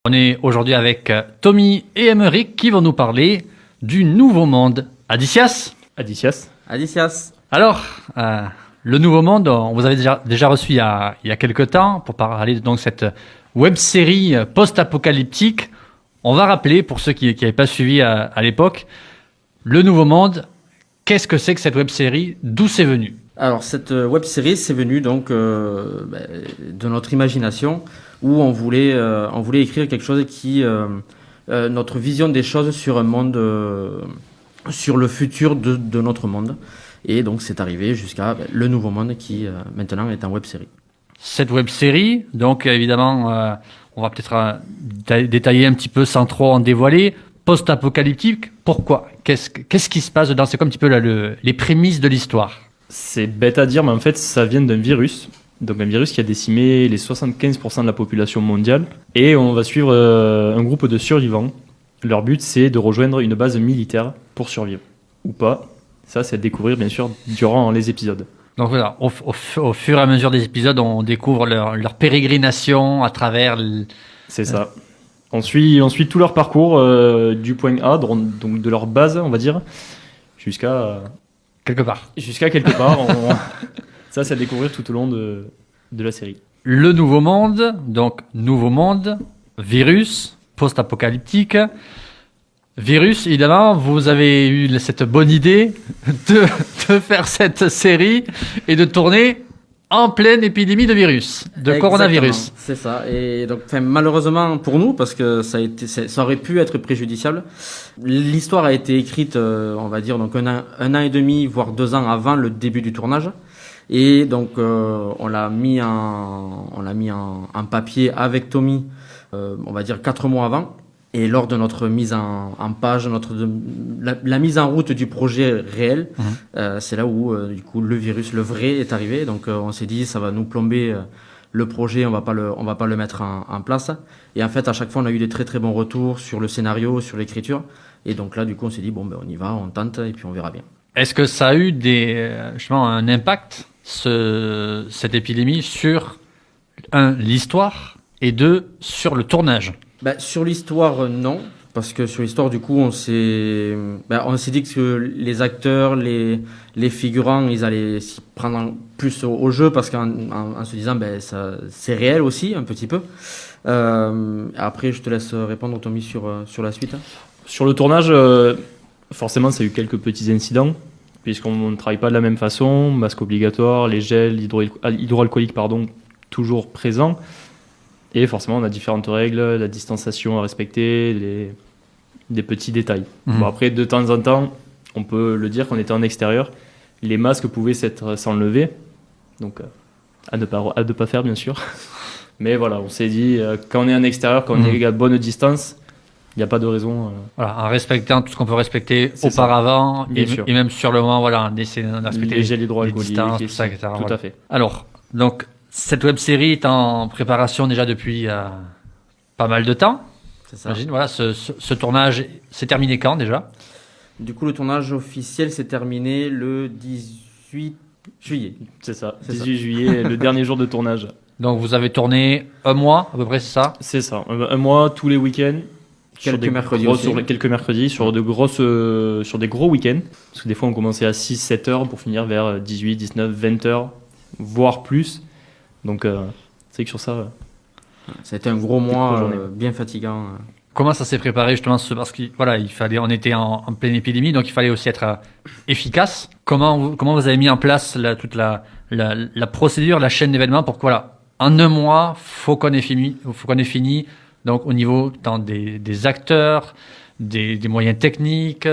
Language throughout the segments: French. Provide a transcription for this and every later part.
On est aujourd'hui avec Tommy et Émeric qui vont nous parler du nouveau monde. Adicias. Adicias. Alors, le nouveau monde, on vous avait déjà reçu il y a quelques temps pour parler de cette web-série post-apocalyptique. On va rappeler, pour ceux qui n'avaient pas suivi à l'époque, le nouveau monde. Qu'est-ce que c'est que cette web-série? D'où c'est venu? Alors, cette web-série, c'est venu donc de notre imagination, où on voulait écrire quelque chose qui... notre vision des choses sur un monde... sur le futur de notre monde. Et donc, c'est arrivé jusqu'à le nouveau monde qui, maintenant, est en web-série. Cette web-série, donc évidemment, on va peut-être détailler un petit peu sans trop en dévoiler. Post-apocalyptique, pourquoi? Qu'est-ce qui se passe dedans? C'est comme un petit peu les prémices de l'histoire. C'est bête à dire, mais en fait, ça vient d'un virus. Donc un virus qui a décimé les 75% de la population mondiale. Et on va suivre un groupe de survivants. Leur but, c'est de rejoindre une base militaire pour survivre. Ou pas. Ça, c'est à découvrir, bien sûr, durant les épisodes. Donc voilà, au fur et à mesure des épisodes, on découvre leur pérégrination à travers... C'est ça. On suit tout leur parcours du point A, donc de leur base, on va dire, jusqu'à... quelque part. Jusqu'à quelque part. Ça, c'est à découvrir tout au long de la série. Le nouveau monde, donc nouveau monde, virus, post-apocalyptique. Virus, évidemment, vous avez eu cette bonne idée de faire cette série et de tourner en pleine épidémie de virus, de Exactement, coronavirus. C'est ça. Et donc, malheureusement pour nous, parce que ça aurait pu être préjudiciable, l'histoire a été écrite, on va dire, donc un an et demi, voire 2 ans avant le début du tournage. Et donc, on l'a mis en papier avec Tommy, on va dire 4 mois avant. Et lors de notre mise en page, la mise en route du projet réel, c'est là où du coup le virus, le vrai, est arrivé. Donc on s'est dit ça va nous plomber le projet, on va pas le mettre en place. Et en fait à chaque fois on a eu des très très bons retours sur le scénario, sur l'écriture. Et donc là du coup on s'est dit bon on y va, on tente et puis on verra bien. Est-ce que ça a eu justement un impact cette épidémie sur l'histoire et sur le tournage? Sur l'histoire, non. Parce que sur l'histoire, du coup, on s'est dit que les acteurs, les figurants, ils allaient s'y prendre plus au jeu parce qu'en se disant, c'est réel aussi, un petit peu. Après, je te laisse répondre, Tommy, sur la suite. Sur le tournage, forcément, ça a eu quelques petits incidents, puisqu'on ne travaille pas de la même façon. Masque obligatoire, les gels hydroalcooliques, toujours présents. Et forcément, on a différentes règles, la distanciation à respecter, des petits détails. Bon, après, de temps en temps, on peut le dire qu'on était en extérieur. Les masques pouvaient s'enlever, donc à ne pas faire, bien sûr. Mais voilà, on s'est dit, quand on est en extérieur, quand on est à bonne distance, il n'y a pas de raison. Voilà, en respectant tout ce qu'on peut respecter auparavant, et même sur le moment, voilà, on essaie de respecter les gels hydroalcooliques, tout ça, etc. Tout à fait. Alors, donc, cette web-série est en préparation déjà depuis pas mal de temps. C'est ça. J'imagine, voilà, ce tournage s'est terminé quand déjà? Du coup, le tournage officiel s'est terminé le 18 juillet. C'est ça, 18 juillet, le dernier jour de tournage. Donc vous avez tourné un mois à peu près, c'est ça? C'est ça, un mois, tous les week-ends. Quelques mercredis sur des gros week-ends. Parce que des fois, on commençait à 6-7 heures pour finir vers 18, 19, 20 heures, voire plus. Donc, c'est que sur ça... Ça a été un gros mois bien fatigant. Comment ça s'est préparé justement parce que voilà, on était en pleine épidémie, donc il fallait aussi être efficace. Comment vous avez mis en place toute la procédure, la chaîne d'événements pour que voilà, en un mois, faut qu'on ait fini. Donc au niveau des acteurs, des moyens techniques,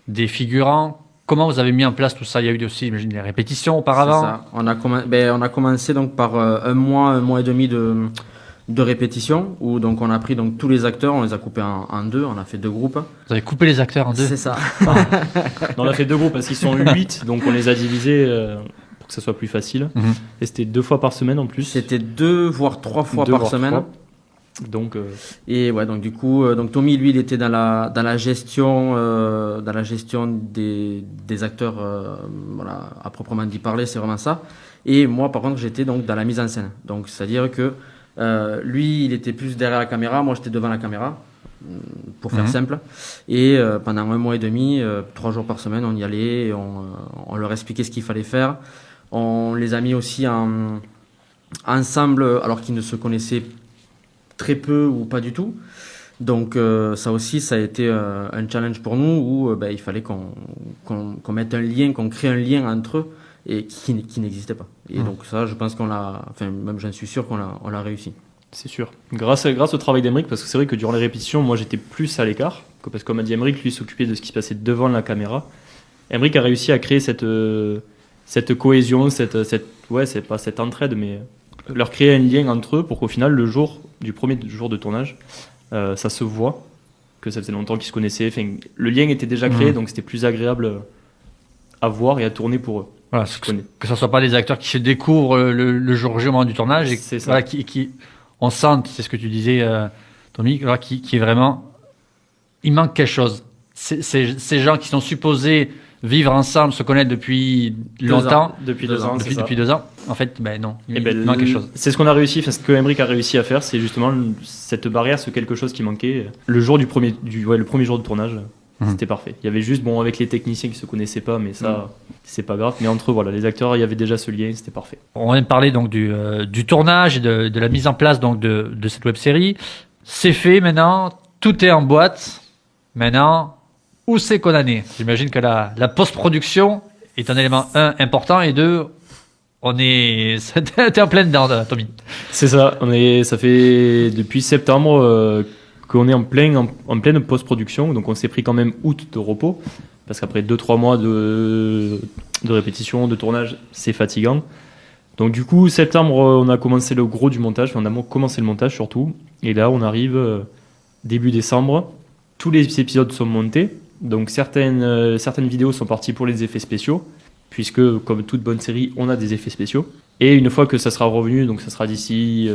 des figurants. Comment vous avez mis en place tout ça? Il y a eu aussi, j'imagine, des répétitions auparavant. C'est ça. On a commencé donc par un mois et demi de répétition où donc on a pris donc tous les acteurs, on les a coupés en 2, on a fait 2 groupes. Vous avez coupé les acteurs en 2? C'est ça. Non, on a fait 2 groupes parce qu'ils sont 8, donc on les a divisés pour que ça soit plus facile. Et c'était 2 fois par semaine en plus. C'était 2 voire 3 fois par semaine. 3. Donc et ouais, donc du coup donc Tommy lui il était dans la gestion des acteurs voilà, à proprement dit parler, c'est vraiment ça. Et moi par contre j'étais donc dans la mise en scène. Donc c'est-à-dire que Lui, il était plus derrière la caméra, moi j'étais devant la caméra, pour faire simple. Et pendant 1 mois et demi, 3 jours par semaine, on y allait, et on leur expliquait ce qu'il fallait faire. On les a mis aussi ensemble, alors qu'ils ne se connaissaient très peu ou pas du tout. Donc ça aussi, ça a été un challenge pour nous où il fallait qu'on mette un lien, qu'on crée un lien entre eux et qui n'existait pas. Et donc ça, je pense même j'en suis sûr on l'a réussi. C'est sûr. Grâce au travail d'Emeric, parce que c'est vrai que durant les répétitions, moi j'étais plus à l'écart, parce que comme a dit Emeric, lui s'occupait de ce qui se passait devant la caméra. Emeric a réussi à créer cette cohésion, c'est pas cette entraide, mais leur créer un lien entre eux pour qu'au final, le jour du premier jour de tournage, ça se voit, que ça faisait longtemps qu'ils se connaissaient. Enfin, le lien était déjà créé, donc c'était plus agréable à voir et à tourner pour eux. Voilà, que ce soit pas des acteurs qui se découvrent le jour J au moment du tournage, et c'est ça. Voilà, on sent, c'est ce que tu disais, Tommy, voilà, qui est vraiment, il manque quelque chose. Ces gens qui sont supposés vivre ensemble, se connaître depuis longtemps, depuis 2 ans, depuis 2 ans. En fait, non, il manque quelque chose. C'est ce qu'on a réussi, ce que Emeric a réussi à faire, c'est justement cette barrière, ce quelque chose qui manquait. Le premier jour de tournage, c'était parfait. Il y avait juste, avec les techniciens qui se connaissaient pas, mais ça, c'est pas grave. Mais entre eux, les acteurs, il y avait déjà ce lien, c'était parfait. On vient de parler donc du tournage et de la mise en place donc de cette web-série. C'est fait maintenant, tout est en boîte. Maintenant, où c'est qu'on en est? J'imagine que la post-production est un élément, important, et 2, t'es en pleine dedans, Tommy. C'est ça, ça fait depuis septembre qu'on est en pleine post-production, donc on s'est pris quand même août de repos, parce qu'après 2-3 mois de répétition, de tournage, c'est fatigant. Donc du coup, septembre, on a commencé le gros du montage, on a commencé le montage surtout, et là on arrive début décembre, tous les épisodes sont montés, donc certaines vidéos sont parties pour les effets spéciaux, puisque comme toute bonne série, on a des effets spéciaux. Et une fois que ça sera revenu, donc ça sera d'ici,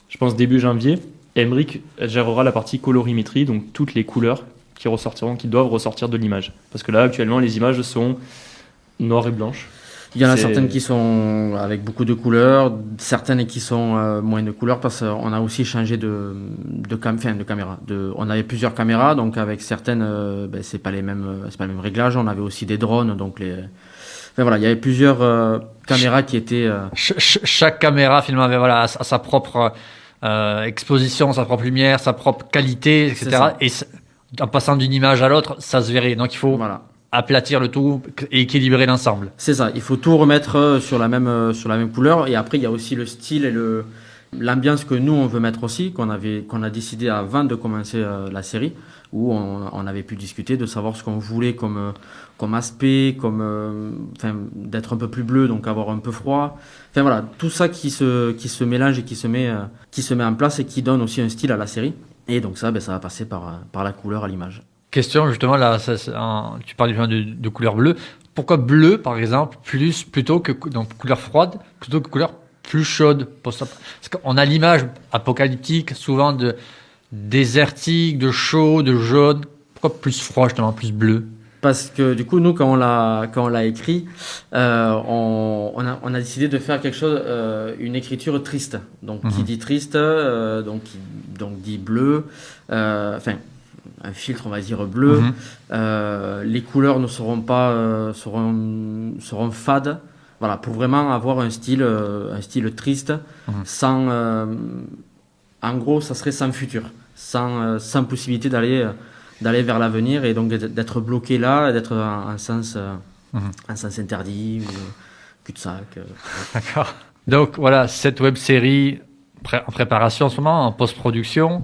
je pense début janvier, Emeric gérera la partie colorimétrie, donc toutes les couleurs qui doivent ressortir de l'image. Parce que là, actuellement, les images sont noires et blanches. Il y en a certaines qui sont avec beaucoup de couleurs, certaines qui sont moins de couleurs, parce qu'on a aussi changé de caméra. On avait plusieurs caméras, donc avec certaines, c'est pas les mêmes réglages. On avait aussi des drones, donc il y avait plusieurs caméras qui étaient. Chaque caméra finalement avait sa propre exposition, sa propre lumière, sa propre qualité, etc. Et en passant d'une image à l'autre, ça se verrait. Donc il faut aplatir le tout et équilibrer l'ensemble. C'est ça, il faut tout remettre sur la même couleur. Et après, il y a aussi le style et l'ambiance que nous, on veut mettre aussi, qu'on a décidé avant de commencer la série, où on avait pu discuter de savoir ce qu'on voulait comme aspect, d'être un peu plus bleu, donc avoir un peu froid. Enfin voilà, tout ça qui se mélange et qui se met en place et qui donne aussi un style à la série. Et donc ça va passer par la couleur à l'image. Question justement, là, tu parles de couleur bleue. Pourquoi bleu, par exemple, plutôt que donc, couleur froide, plutôt que couleur plus chaude? Parce qu'on a l'image apocalyptique, souvent de désertique, de chaud, de jaune. Pourquoi plus froid, justement, plus bleu? Parce que du coup, nous, quand on l'a écrit, on a décidé de faire quelque chose, une écriture triste. Donc, qui dit triste, donc dit bleu. Un filtre, on va dire bleu. Les couleurs ne seront pas seront fades. Voilà, pour vraiment avoir un style triste, sans. En gros, ça serait sans futur, sans possibilité d'aller vers l'avenir, et donc d'être bloqué là, d'être en sens interdit ou cul-de-sac. D'accord. Donc voilà, cette web-série en préparation en ce moment, en post-production.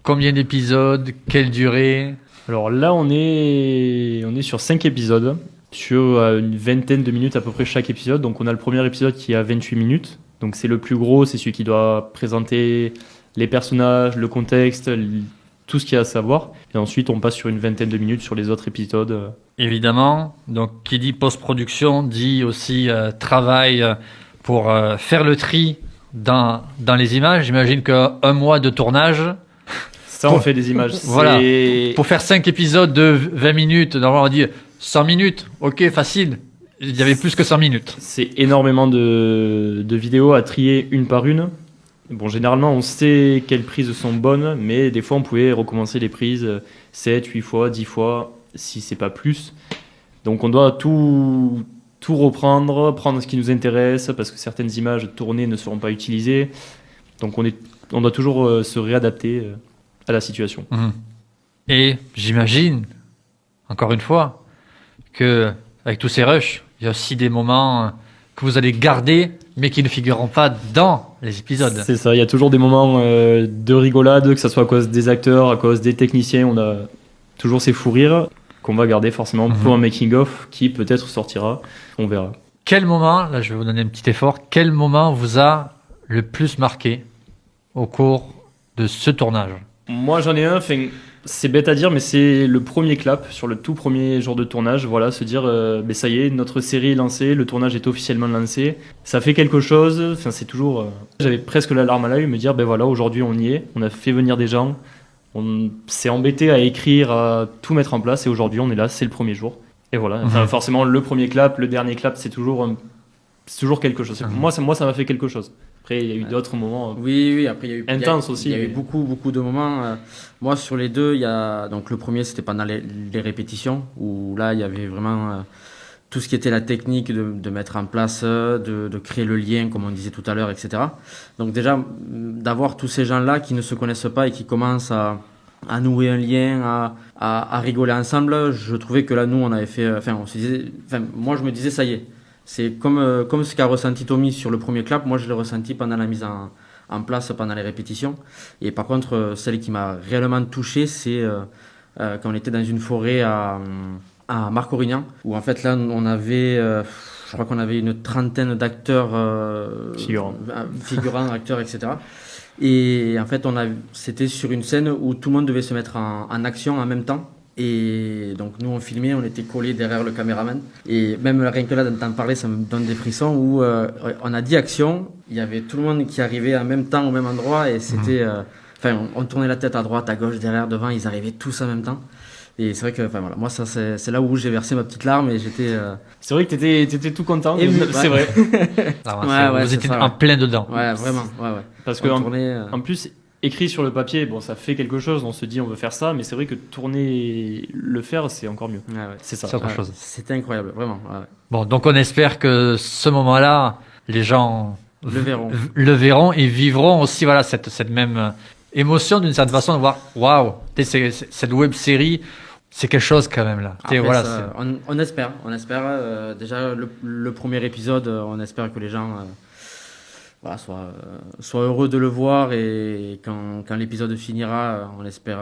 Combien d'épisodes? Quelle durée? Alors là, on est sur 5 épisodes, sur une vingtaine de minutes à peu près chaque épisode. Donc on a le premier épisode qui est à 28 minutes. Donc c'est le plus gros, c'est celui qui doit présenter les personnages, le contexte, tout ce qu'il y a à savoir. Et ensuite, on passe sur une vingtaine de minutes sur les autres épisodes. Évidemment. Donc qui dit post-production dit aussi travail pour faire le tri dans les images. J'imagine qu'un mois de tournage... Ça, on fait des images. Voilà. Pour faire 5 épisodes de 20 minutes, normalement on dit 100 minutes. Ok, facile. Il y avait plus que 100 minutes. C'est énormément de vidéos à trier une par une. Bon, généralement, on sait quelles prises sont bonnes, mais des fois, on pouvait recommencer les prises 7, 8 fois, 10 fois, si c'est pas plus. Donc, on doit tout reprendre, prendre ce qui nous intéresse, parce que certaines images tournées ne seront pas utilisées. Donc, on doit toujours se réadapter à la situation. Et j'imagine, encore une fois, que avec tous ces rushs, il y a aussi des moments que vous allez garder, mais qui ne figureront pas dans les épisodes. C'est ça, il y a toujours des moments de rigolade, que ce soit à cause des acteurs, à cause des techniciens, on a toujours ces fous rires qu'on va garder forcément pour un making-of qui peut-être sortira, on verra. Quel moment, là je vais vous donner un petit effort, quel moment vous a le plus marqué au cours de ce tournage? Moi j'en ai un, c'est bête à dire, mais c'est le premier clap sur le tout premier jour de tournage. Voilà, se dire, ça y est, notre série est lancée, le tournage est officiellement lancé. Ça fait quelque chose. Enfin, c'est toujours. J'avais presque la larme à l'œil, me dire, voilà, aujourd'hui on y est. On a fait venir des gens. On s'est embêté à écrire, à tout mettre en place, et aujourd'hui on est là. C'est le premier jour. Et voilà. Enfin, forcément, le premier clap, le dernier clap, c'est toujours quelque chose. Moi, ça m'a fait quelque chose. Après, il y a eu d'autres moments oui, après, il y a eu intenses aussi. Il y a eu beaucoup de moments. Moi, sur les deux, il y a donc le premier, c'était pendant les répétitions, où là, il y avait vraiment tout ce qui était la technique de mettre en place, de créer le lien, comme on disait tout à l'heure, etc. Donc déjà, d'avoir tous ces gens-là qui ne se connaissent pas et qui commencent à nouer un lien, à rigoler ensemble, je trouvais que là, nous, on avait fait... moi, je me disais, ça y est. C'est comme ce qu'a ressenti Tommy sur le premier clap. Moi, je l'ai ressenti pendant la mise en place, pendant les répétitions. Et par contre, celle qui m'a réellement touché, c'est quand on était dans une forêt à Marcorignan, où en fait, là, on avait... je crois qu'on avait une trentaine d'acteurs, figurants, acteurs, etc. Et en fait, c'était sur une scène où tout le monde devait se mettre en action en même temps. Et donc nous on filmait, on était collés derrière le caméraman. Et même rien que là d'entendre parler, ça me donne des frissons où on a dit action, il y avait tout le monde qui arrivait en même temps au même endroit et c'était... on tournait la tête à droite, à gauche, derrière, devant, ils arrivaient tous en même temps. Et c'est vrai que moi ça c'est là où j'ai versé ma petite larme et j'étais... C'est vrai que t'étais tout content, c'est vrai. Vous étiez en plein dedans. Ouais, vraiment. Ouais. Parce que en plus... Écrit sur le papier, ça fait quelque chose, on se dit on veut faire ça, mais c'est vrai que le faire, c'est encore mieux. C'est ça. C'est autre chose. C'était incroyable, vraiment. Bon, donc on espère que ce moment-là, les gens le verront et vivront aussi cette même émotion d'une certaine façon de voir, waouh, cette web série, c'est quelque chose quand même là. Après, on espère. Déjà le premier épisode, on espère que les gens... soit heureux de le voir et quand l'épisode finira, on espère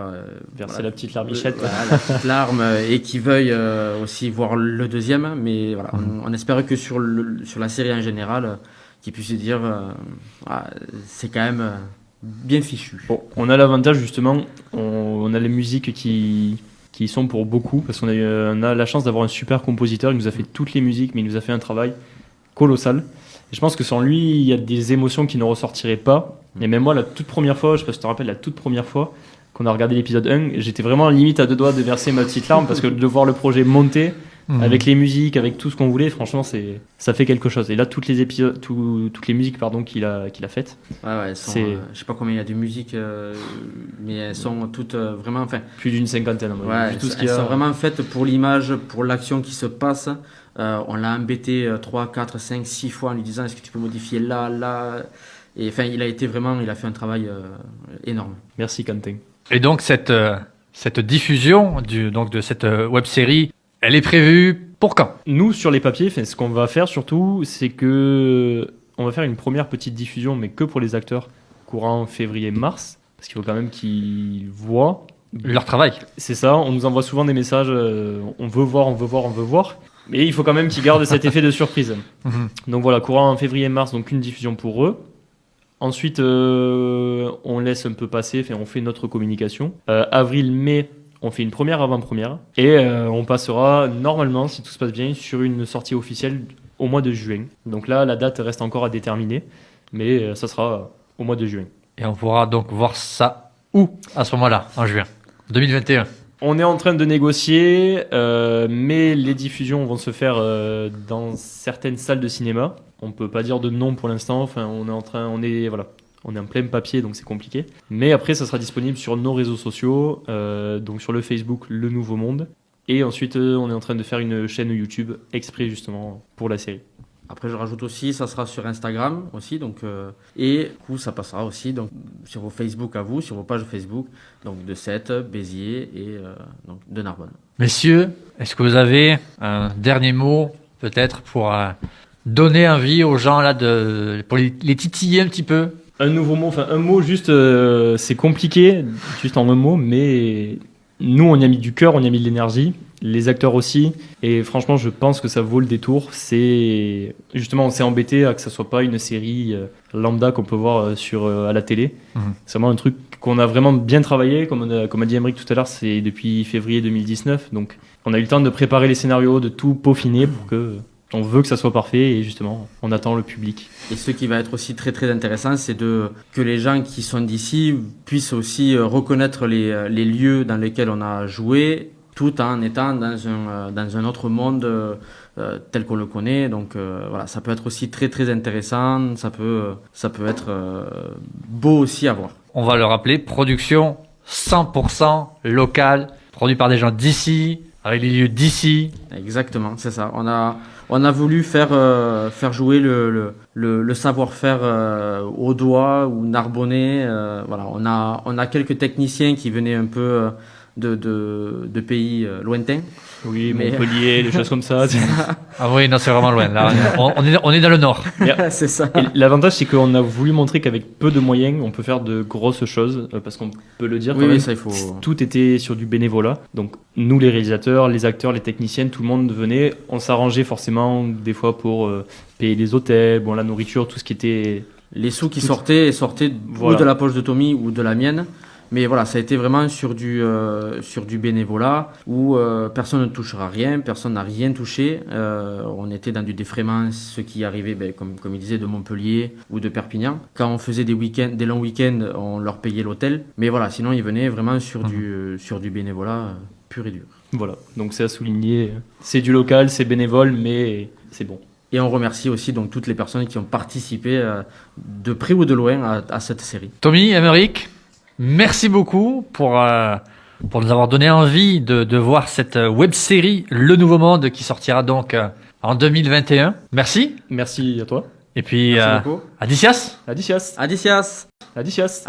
verser la petite larmichette, la petite larme et qu'ils veuillent aussi voir le deuxième. Mais voilà, on espère que sur la série en général, qu'ils puissent dire c'est quand même bien fichu. Bon, on a l'avantage justement, on a les musiques qui sont pour beaucoup parce qu'on a la chance d'avoir un super compositeur. Il nous a fait toutes les musiques, mais il nous a fait un travail colossal. Et je pense que sans lui, il y a des émotions qui ne ressortiraient pas. Et même moi, la toute première fois, je sais pas si tu te rappelles, la toute première fois qu'on a regardé l'épisode 1, j'étais vraiment limite à deux doigts de verser ma petite larme parce que de voir le projet monter avec les musiques, avec tout ce qu'on voulait, franchement, ça fait quelque chose. Et là, toutes les musiques qu'il a faites. Ouais, je sais pas combien il y a de musiques, mais elles sont toutes vraiment. Plus d'une cinquantaine. Elles sont vraiment faites pour l'image, pour l'action qui se passe. On l'a embêté 3, 4, 5, 6 fois en lui disant est-ce que tu peux modifier là et il a fait un travail énorme. Merci Quentin. Et donc cette diffusion de cette web série, elle est prévue pour quand? Nous sur les papiers, ce qu'on va faire surtout, c'est que on va faire une première petite diffusion, mais que pour les acteurs, courant février-mars, parce qu'il faut quand même qu'ils voient leur travail. C'est ça. On nous envoie souvent des messages on veut voir. Mais il faut quand même qu'ils gardent cet effet de surprise. Donc voilà, courant en février-mars, donc une diffusion pour eux. Ensuite, on laisse un peu passer, on fait notre communication. Avril-mai, on fait une première avant-première. Et on passera normalement, si tout se passe bien, sur une sortie officielle au mois de juin. Donc là, la date reste encore à déterminer, mais ça sera au mois de juin. Et on pourra donc voir ça où à ce moment-là, en juin 2021? On est en train de négocier, mais les diffusions vont se faire dans certaines salles de cinéma. On peut pas dire de nom pour l'instant. On on est en plein papier, donc c'est compliqué. Mais après, ça sera disponible sur nos réseaux sociaux, donc sur le Facebook Le Nouveau Monde. Et ensuite, on est en train de faire une chaîne YouTube exprès justement pour la série. Après, je rajoute aussi, ça sera sur Instagram aussi, donc et du coup, ça passera aussi donc sur vos Facebook à vous, sur vos pages Facebook, donc de Sète, Béziers et donc de Narbonne. Messieurs, est-ce que vous avez un dernier mot peut-être pour donner envie aux gens là pour les titiller un petit peu? Un nouveau mot, enfin un mot juste, c'est compliqué, juste en un mot, mais nous on y a mis du cœur, on y a mis de l'énergie, les acteurs aussi, et franchement je pense que ça vaut le détour. C'est justement, on s'est embêté à que ça soit pas une série lambda qu'on peut voir à la télé. C'est vraiment un truc qu'on a vraiment bien travaillé, comme a dit Aymeric tout à l'heure, c'est depuis février 2019, donc on a eu le temps de préparer les scénarios, de tout peaufiner pour que on veut que ça soit parfait, et justement on attend le public. Et ce qui va être aussi très très intéressant, c'est que les gens qui sont d'ici puissent aussi reconnaître les lieux dans lesquels on a joué, tout en étant dans un autre monde tel qu'on le connaît. Donc voilà, ça peut être aussi très très intéressant, ça peut être beau aussi à voir. On va le rappeler, production 100% locale, produit par des gens d'ici, avec les lieux d'ici. Exactement, c'est ça. On a voulu faire jouer le savoir-faire audois ou narbonnais. Voilà, on a quelques techniciens qui venaient un peu de pays lointains. Oui, Montpellier, des choses comme ça. Ah oui, non, c'est vraiment loin. Là, on est dans le nord. C'est ça. Et l'avantage, c'est qu'on a voulu montrer qu'avec peu de moyens, on peut faire de grosses choses, parce qu'on peut le dire quand Oui, même, ça, il faut... tout était sur du bénévolat. Donc nous, les réalisateurs, les acteurs, les techniciens, tout le monde venait. On s'arrangeait forcément des fois pour payer les hôtels, bon, la nourriture, tout ce qui était... Les sous qui sortaient Voilà. ou de la poche de Tommy ou de la mienne. Mais voilà, ça a été vraiment sur du bénévolat où personne ne touchera rien, personne n'a rien touché. On était dans du défraiement, ceux qui arrivaient, comme il disait, de Montpellier ou de Perpignan. Quand on faisait des longs week-ends, on leur payait l'hôtel. Mais voilà, sinon ils venaient vraiment sur du bénévolat pur et dur. Voilà, donc c'est à souligner. C'est du local, c'est bénévole, mais c'est bon. Et on remercie aussi donc toutes les personnes qui ont participé de près ou de loin à cette série. Tommy, Aymeric, merci beaucoup pour nous avoir donné envie de voir cette web-série Le Nouveau Monde qui sortira donc en 2021. Merci. Merci à toi. Et puis, Merci beaucoup. Adicias. Adicias. Adicias. Adicias.